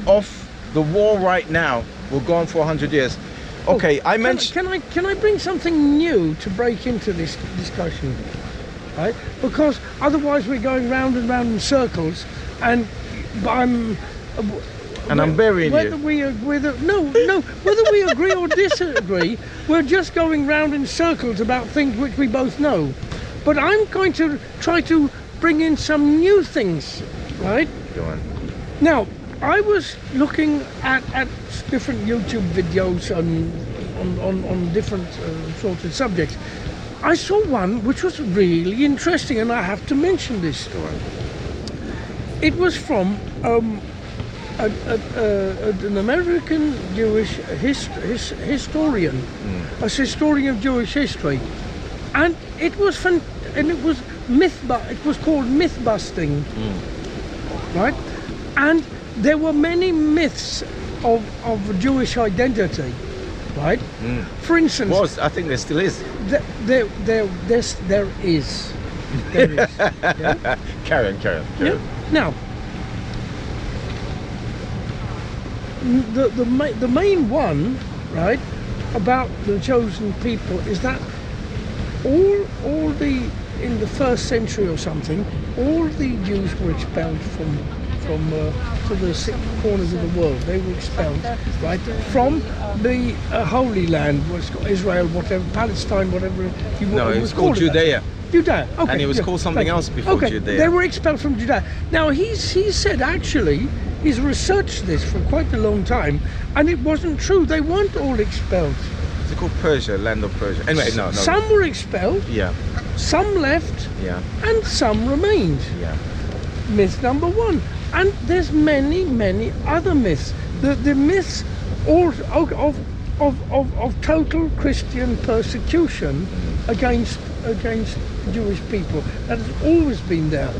of the war right now will go on for 100 years. Okay, I mentioned. Can I bring something new to break into this discussion? Right? Because otherwise we're going round and round in circles, and And I'm burying whether you. whether we agree or disagree, we're just going round in circles about things which we both know. But I'm going to try to bring in some new things, right? Go on. Now, I was looking at different YouTube videos on different sorts of subjects. I saw one which was really interesting, and I have to mention this. Go on. It was from an American Jewish historian, a historian of Jewish history, and it was it was it was called myth busting, right? And there were many myths of Jewish identity, right? For instance, I think there still is. there is. There is. Yeah? Carry on. Yeah. Now, the main one, right, about the chosen people is that all the in the 1st century or something, all the Jews were expelled from to the 6 corners of the world. They were expelled, right, from the Holy Land, what's called Israel, whatever, Palestine, whatever you want. No, it was called Judea. Judea, okay. And it was called something else before Judea. They were expelled from Judea. Now he said actually he's researched this for quite a long time, and it wasn't true. They weren't all expelled. Is it called Persia, land of Persia? Anyway, no. Some were expelled. Yeah. Some left. Yeah. And some remained. Yeah. Myth number 1. And there's many other myths. The myths all of total Christian persecution against Jewish people. That has always been there,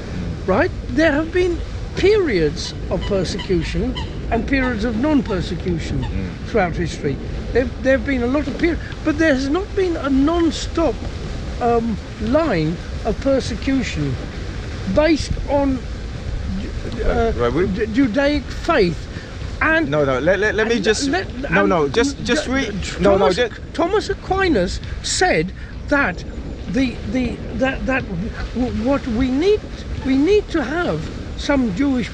right? There have been periods of persecution and periods of non-persecution throughout history. There have been a lot of periods, but there has not been a non-stop line of persecution based on Judaic faith. And let me just just read. Thomas Aquinas said that what we need to have some Jewish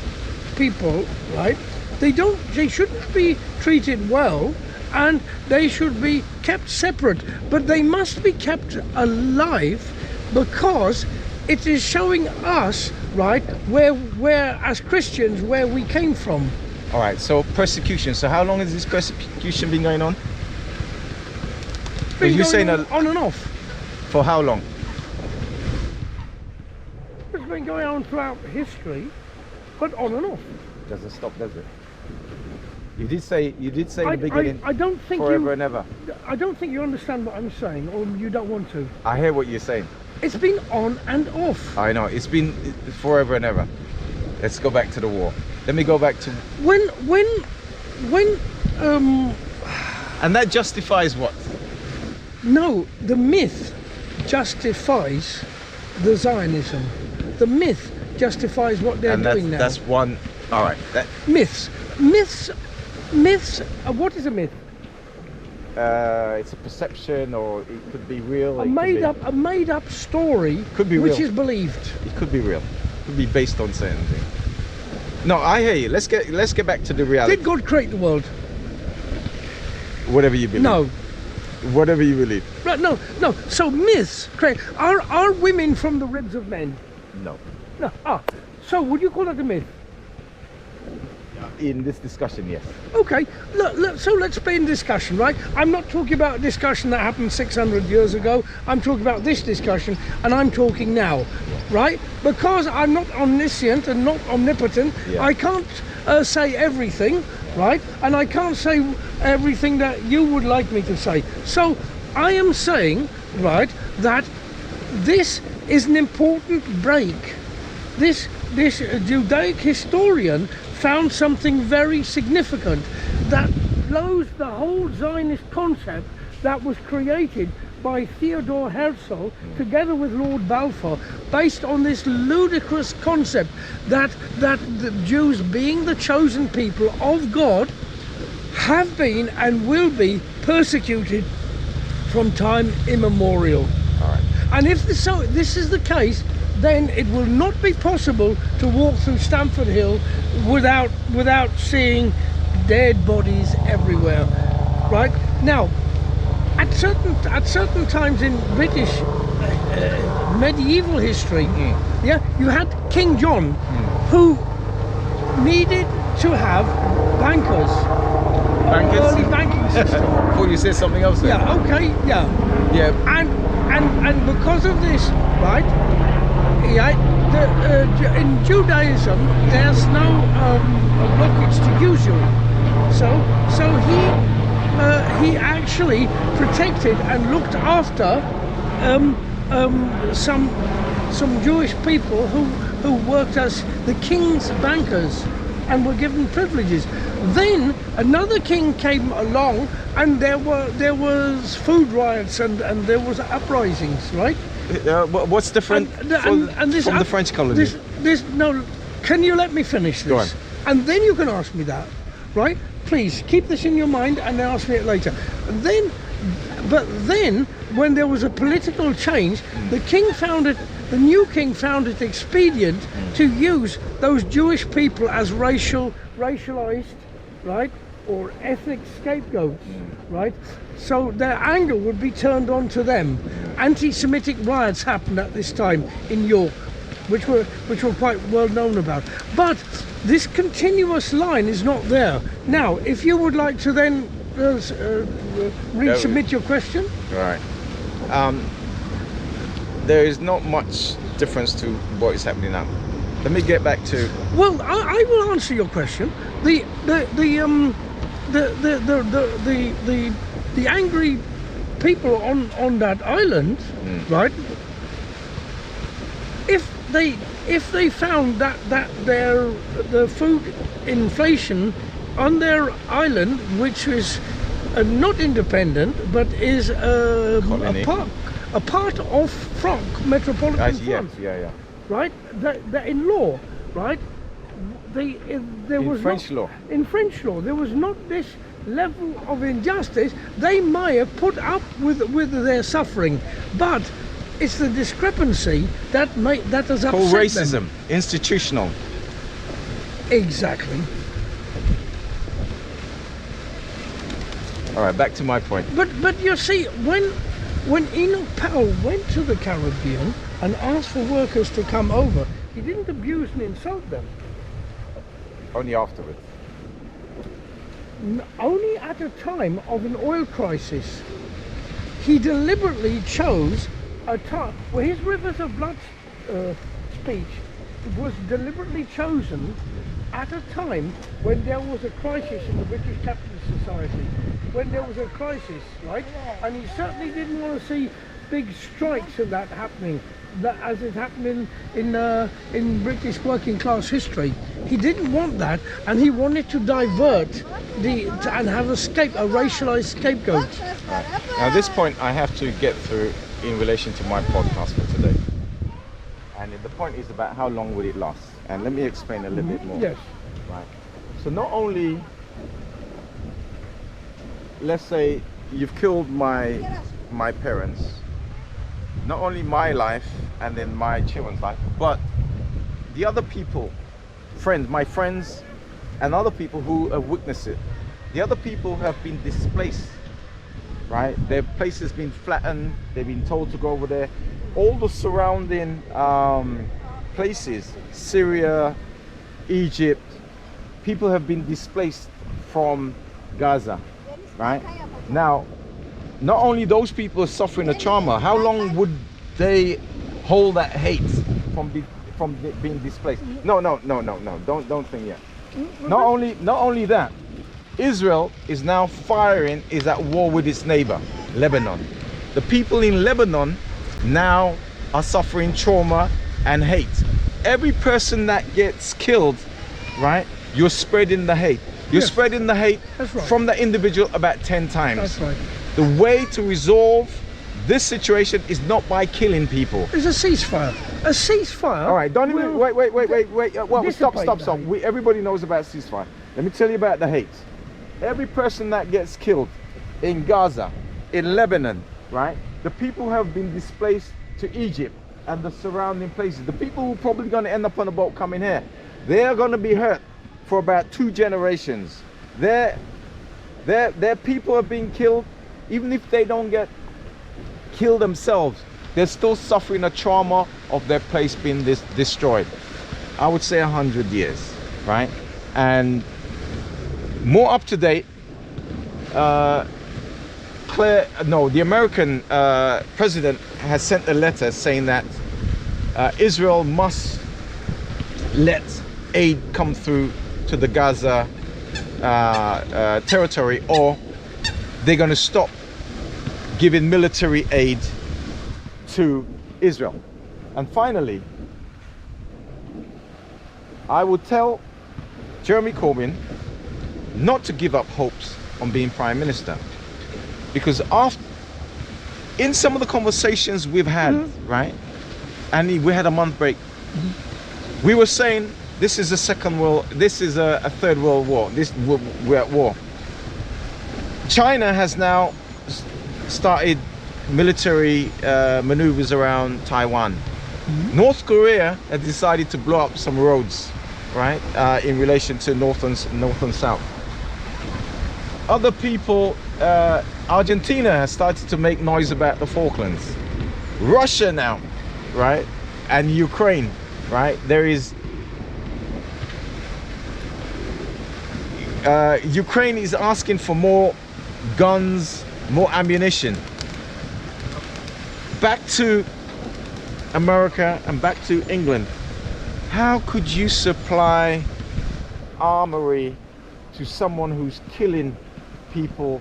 people, right? They shouldn't be treated well, and they should be kept separate, but they must be kept alive, because it is showing us, right, where as Christians, where we came from. All right, so persecution. So how long has this persecution been going on? Been going on and off. For how long? It's been going on throughout history, but on and off. Doesn't stop, does it? You did say in the beginning. I don't think forever and ever. I don't think you understand what I'm saying, or you don't want to. I hear what you're saying. It's been on and off. I know. It's been forever and ever. Let's go back to the war. Let me go back to when and that justifies what? No, the myth justifies the Zionism. The myth justifies what they're doing now. That's one. All right. Myths. What is a myth? It's a perception, or it could be real. A made up story. Could be which real. is believed. It could be real. It could be based on certain things. No, I hear you. Let's get back to the reality. Did God create the world? Whatever you believe. No. Whatever you believe. Right, no. So myths create. Are women from the ribs of men? No. No. So would you call that a myth? In this discussion, yes. Okay, so let's be in discussion, right? I'm not talking about a discussion that happened 600 years ago. I'm talking about this discussion, and I'm talking now, right? Because I'm not omniscient and not omnipotent, I can't say everything, right? And I can't say everything that you would like me to say. So I am saying, right, that this is an important break. This Judaic historian found something very significant that blows the whole Zionist concept that was created by Theodor Herzl together with Lord Balfour, based on this ludicrous concept that the Jews, being the chosen people of God, have been and will be persecuted from time immemorial. All right. And if this is the case, then it will not be possible to walk through Stamford Hill without seeing dead bodies everywhere. Right now, at certain times in British medieval history, yeah, you had King John, who needed to have bankers. Bankers? Early banking system. Before you said something else. Then. Yeah. Okay. Yeah. Yeah. And because of this, right? Yeah. In Judaism, there's no blockage to usury. So he actually protected and looked after some Jewish people who worked as the king's bankers and were given privileges. Then another king came along, and there was food riots and there was uprisings, right? What's different from the French colony? No, can you let me finish this? Go on. And then you can ask me that, right? Please keep this in your mind and then ask me it later. But then, when there was a political change, the new king found it expedient to use those Jewish people as racialized, right, or ethnic scapegoats, right? So their anger would be turned on to them. Anti-Semitic riots happened at this time in York, which were quite well known about. But this continuous line is not there. Now, if you would like to then resubmit your question. Right. There is not much difference to what is happening now. Let me get back to. Well, I will answer your question. The angry people on that island, right? If they found that the food inflation on their island, which is not independent but is a part of France, metropolitan France, yeah. right? That in law, right? There was French law. In French law, there was not this level of injustice. They may have put up with their suffering, but it's the discrepancy that has upset Called racism, them. institutional. Exactly. All right, back to my point. But you see, when Enoch Powell went to the Caribbean and asked for workers to come over, he didn't abuse and insult them. Only afterwards. Only at a time of an oil crisis. He deliberately chose a time where his Rivers of Blood speech was deliberately chosen at a time when there was a crisis in the British Capitalist Society, when there was a crisis, right? And he certainly didn't want to see big strikes of that happening, as it happened in British working class history. He didn't want that, and he wanted to divert and have a racialized scapegoat. Right. Now, this point I have to get through in relation to my podcast for today. And the point is about how long will it last? And let me explain a little bit more. Yes. Right. So not only, let's say you've killed my parents, not only my life and then my children's life, but the other people, my friends and other people who have witnessed it. The other people have been displaced, right? Their place has been flattened, they've been told to go over there. All the surrounding places, Syria, Egypt, people have been displaced from Gaza, right? Now, not only those people are suffering a trauma, how long would they hold that hate from being displaced? No, don't think yet. Not only that, Israel is now is at war with its neighbor, Lebanon. The people in Lebanon now are suffering trauma and hate. Every person that gets killed, right, you're spreading the hate. You're spreading the hate from the individual about 10 times. That's right. The way to resolve this situation is not by killing people. It's a ceasefire. A ceasefire. All right, don't even wait. Well, stop. Everybody knows about ceasefire. Let me tell you about the hate. Every person that gets killed in Gaza, in Lebanon, right? The people have been displaced to Egypt. and the surrounding places. The people who are probably going to end up on a boat coming here, they're going to be hurt for about 2 generations. Their people are being killed. Even if they don't get killed themselves, they're still suffering a trauma of their place being destroyed. I would say 100 years, right? And more up to date, the American president has sent a letter saying that Israel must let aid come through to the Gaza territory, or they're going to stop giving military aid to Israel. And finally, I would tell Jeremy Corbyn not to give up hopes on being Prime Minister, because in some of the conversations we've had, right, and we had a month break, we were saying this is a third world war. We're at war. China has now started military maneuvers around Taiwan. North Korea has decided to blow up some roads, right, in relation to north and south. Other people, Argentina has started to make noise about the Falklands. Russia now, right, and Ukraine, right, there is Ukraine is asking for more guns, more ammunition. Back to America and back to England. How could you supply armory to someone who's killing people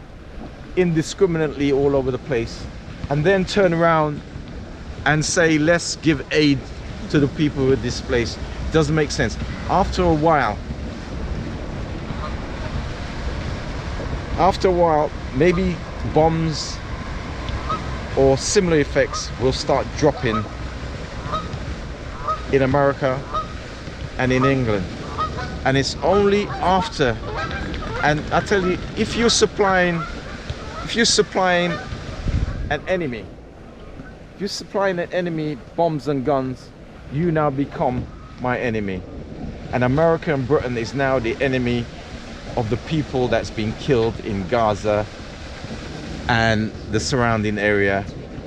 indiscriminately all over the place, and then turn around and say let's give aid to the people who are displaced? Doesn't make sense. After a while, maybe bombs or similar effects will start dropping in America and in England. And it's only after, and I tell you, if you're supplying an enemy, bombs and guns, you now become my enemy. And America and Britain is now the enemy of the people that's been killed in Gaza and the surrounding area,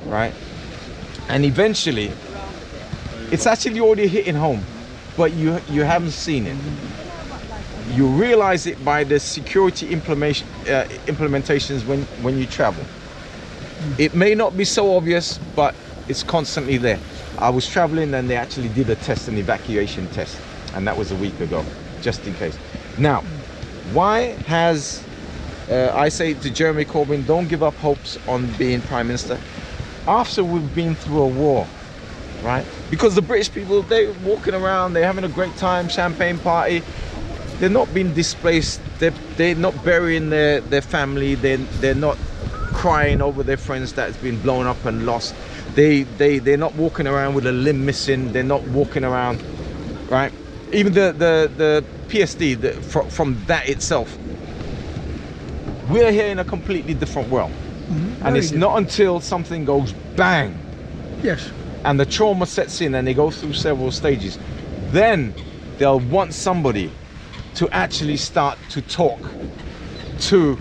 right? And eventually, it's actually already hitting home, but you haven't seen it. You realize it by the security implementations when you travel. It may not be so obvious, but it's constantly there. I was traveling and they actually did a test, an evacuation test, and that was a week ago, just in case. Now, why has I say to Jeremy Corbyn, don't give up hopes on being Prime Minister after we've been through a war, right? Because the British people, they're walking around, they're having a great time, champagne party. They're not being displaced. They're not burying their family. They're not crying over their friends that's been blown up and lost. They're not walking around with a limb missing. They're not walking around, right? Even the PSD, from that itself, we're here in a completely different world. And it's not until something goes bang, yes, and the trauma sets in and they go through several stages, then they'll want somebody to actually start to talk to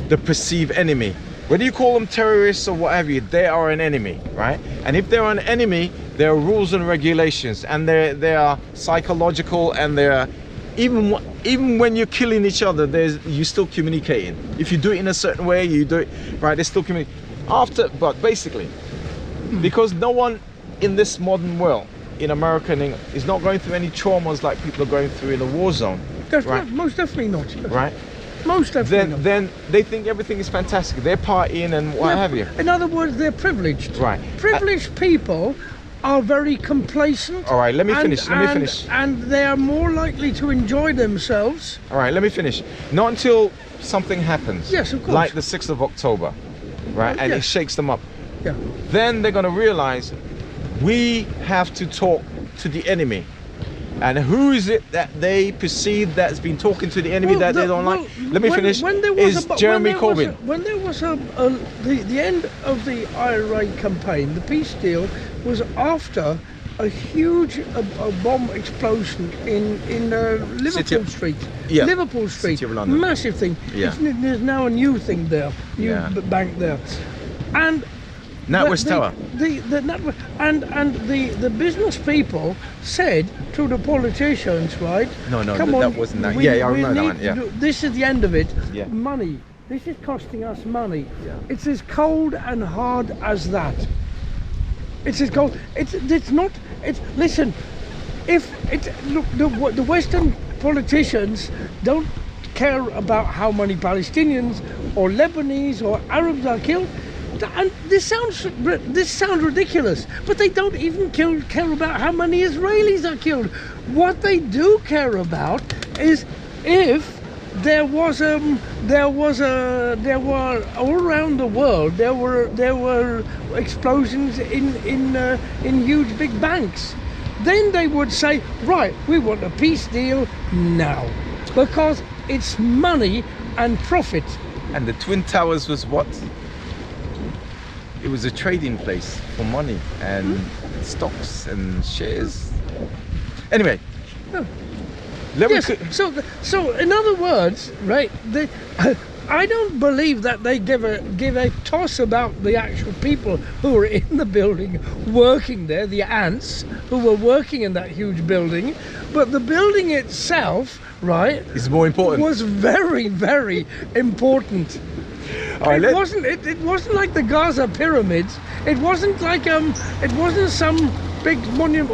the perceived enemy. Whether you call them terrorists or whatever, they are an enemy, right? And if they're an enemy, there are rules and regulations, and they are psychological, and they're even when you're killing each other, you're still communicating. If you do it in a certain way, you do it right, they're still communicating. But basically, because no one in this modern world, in America and England, is not going through any traumas like people are going through in a war zone. That's right? not, most definitely not. Yes. Right? Most definitely not. Then they think everything is fantastic. They're partying and what have you. In other words, they're privileged. Right. Privileged people are very complacent. All right, let me finish. And they are more likely to enjoy themselves. All right, let me finish. Not until something happens. Yes, of course. Like the 6th of October, right? And yes. it shakes them up. Yeah. Then they're going to realize we have to talk to the enemy. And who is it that they perceive that's been talking to the enemy that they don't like? Let me finish. Is Jeremy Corbyn. When there was the end of the IRA campaign, the peace deal was after a huge bomb explosion in Liverpool Street. Yeah. Liverpool Street, City of London. massive thing. Yeah. There's now a new thing there, new bank there, and NatWest Tower. The business people said to the politicians, right? No, come on, that wasn't that. Yeah, I remember that one. Yeah. This is the end of it. Yeah. Money. This is costing us money. Yeah. It's as cold and hard as that. It's as cold. It's not. It's listen. If it look the Western politicians don't care about how many Palestinians or Lebanese or Arabs are killed. And this sounds ridiculous, but they don't even care about how many Israelis are killed. What they do care about is if there were all around the world there were explosions in huge big banks. Then they would say, right, we want a peace deal now, because it's money and profit. And the Twin Towers was what? It was a trading place for money and stocks and shares. Anyway, so in other words, right? I don't believe that they give a toss about the actual people who were in the building working there, the ants who were working in that huge building, but the building itself, right, is more important. Was very, very important. It wasn't like the Gaza pyramids. It wasn't like it wasn't some big monument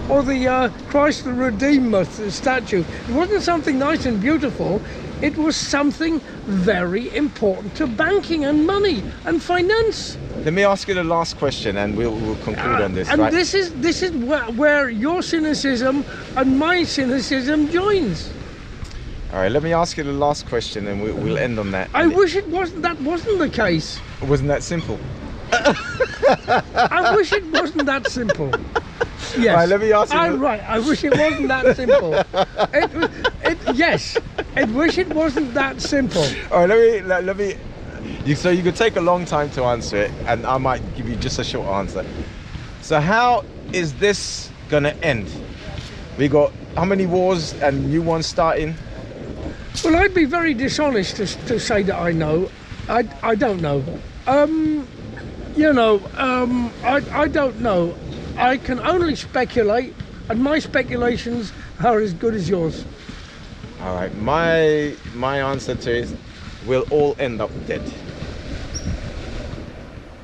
or the Christ the Redeemer statue. It wasn't something nice and beautiful. It was something very important to banking and money and finance. Let me ask you the last question, and we'll conclude on this. And right? this is where your cynicism and my cynicism joins. All right, let me ask you the last question, and we'll end on that. I wish it wasn't the case. Wasn't that simple? I wish it wasn't that simple. Yes. All right, let me ask you. Right. I wish it wasn't that simple. Yes. I wish it wasn't that simple. All right, let me. So you could take a long time to answer it, and I might give you just a short answer. So how is this gonna end? We got how many wars and new ones starting? Well, I'd be very dishonest to say that I know. I don't know. I don't know. I can only speculate, and my speculations are as good as yours. All right, my answer to it is we'll all end up dead.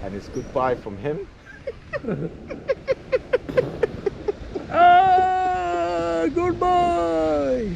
And it's goodbye from him. Goodbye.